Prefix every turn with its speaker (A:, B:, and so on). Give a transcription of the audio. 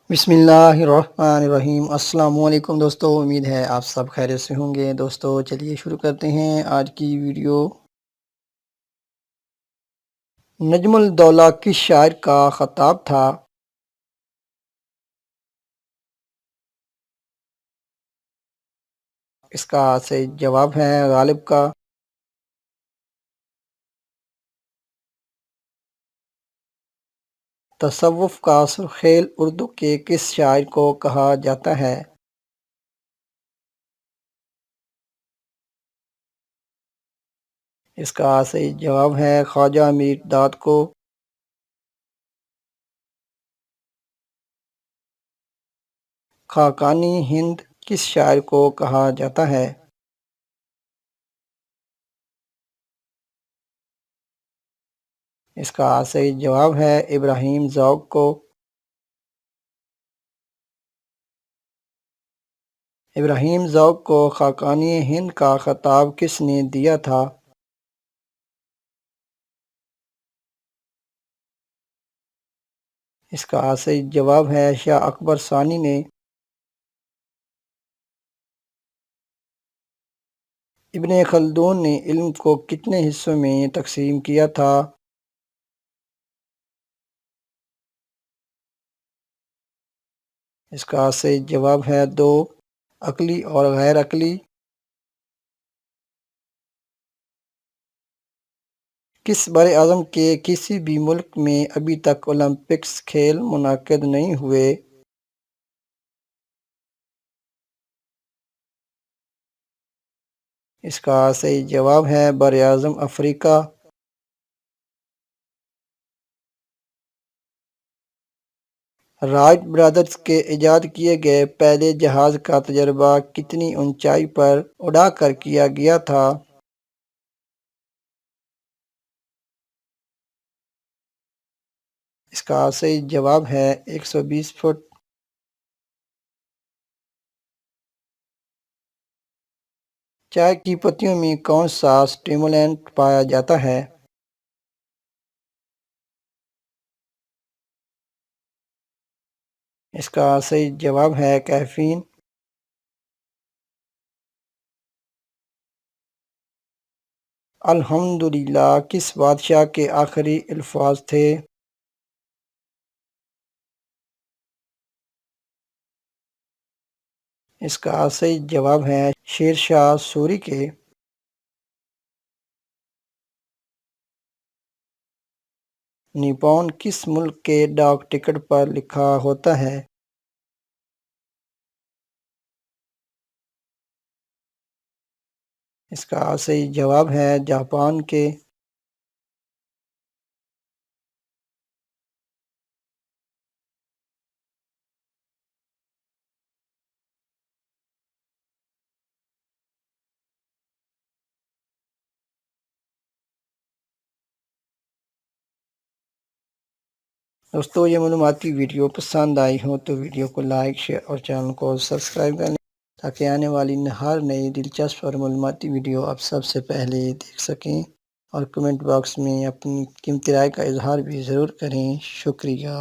A: بسم اللہ الرحمن الرحیم۔ السلام علیکم دوستو، امید ہے آپ سب خیریت سے ہوں گے۔ دوستو چلیے شروع کرتے ہیں آج کی ویڈیو۔ نجم الدولہ کس شاعر کا خطاب تھا؟ اس کا صحیح جواب ہے غالب کا۔ تصوف کا سرخیل اردو کے کس شاعر کو کہا جاتا ہے؟ اس کا صحیح جواب ہے خواجہ میر داد کو۔ خاقانی ہند کس شاعر کو کہا جاتا ہے؟ اس کا صحیح جواب ہے ابراہیم ذوق کو۔ ابراہیم ذوق کو خاقانی ہند کا خطاب کس نے دیا تھا؟ اس کا صحیح جواب ہے شاہ اکبر ثانی نے۔ ابن خلدون نے علم کو کتنے حصوں میں تقسیم کیا تھا؟ اس کا صحیح جواب ہے 2، عقلی اور غیر عقلی۔ کس بر اعظم کے کسی بھی ملک میں ابھی تک اولمپکس کھیل منعقد نہیں ہوئے؟ اس کا صحیح جواب ہے بر اعظم افریقہ۔ رائٹ برادرز کے ایجاد کیے گئے پہلے جہاز کا تجربہ کتنی اونچائی پر اڑا کر کیا گیا تھا؟ اس کا صحیح جواب ہے 120 فٹ۔ چائے کی پتیوں میں کون سا سٹیمولینٹ پایا جاتا ہے؟ اس کا صحیح جواب ہے کیفین۔ الحمدللہ کس بادشاہ کے آخری الفاظ تھے؟ اس کا صحیح جواب ہے شیر شاہ سوری کے۔ نیپون کس ملک کے ڈاک ٹکٹ پر لکھا ہوتا ہے؟ اس کا صحیح جواب ہے جاپان کے۔ دوستو یہ معلوماتی ویڈیو پسند آئی ہو تو ویڈیو کو لائک، شیئر اور چینل کو سبسکرائب کر لیں تاکہ آنے والی ہر نئی دلچسپ اور معلوماتی ویڈیو آپ سب سے پہلے دیکھ سکیں، اور کمنٹ باکس میں اپنی قیمتی رائے کا اظہار بھی ضرور کریں۔ شکریہ۔